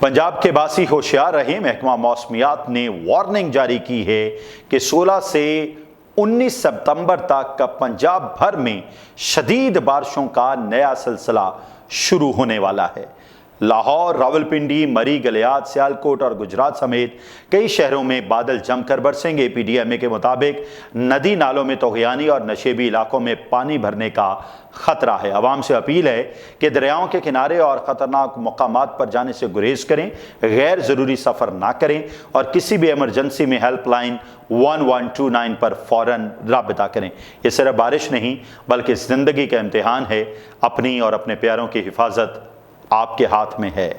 पंजाब के बासी होशियार रहे। महकमा मौसमियात ने वार्निंग जारी की है कि 16 से 19 सितंबर तक पंजाब भर में शदीद बारिशों का नया सिलसिला शुरू होने वाला है। लाहौर, रावलपिंडी, मरी, गलियात, सियालकोट और गुजरात समेत कई शहरों में बादल जमकर बरसेंगे। पीडीएमए के मुताबिक नदी नालों में तोगयानी और नशेबी इलाकों में पानी भरने का खतरा है। आवाम से अपील है कि दरियाओं के किनारे और ख़तरनाक मकामात पर जाने से गुरेज करें, गैर ज़रूरी सफ़र ना करें और किसी भी एमरजेंसी में हेल्पलाइन 1129 पर फ़ौरन राब्ता करें। ये सिर्फ बारिश नहीं बल्कि ज़िंदगी का इम्तिहान है। अपनी और अपने प्यारों की हिफाजत आपके हाथ में है।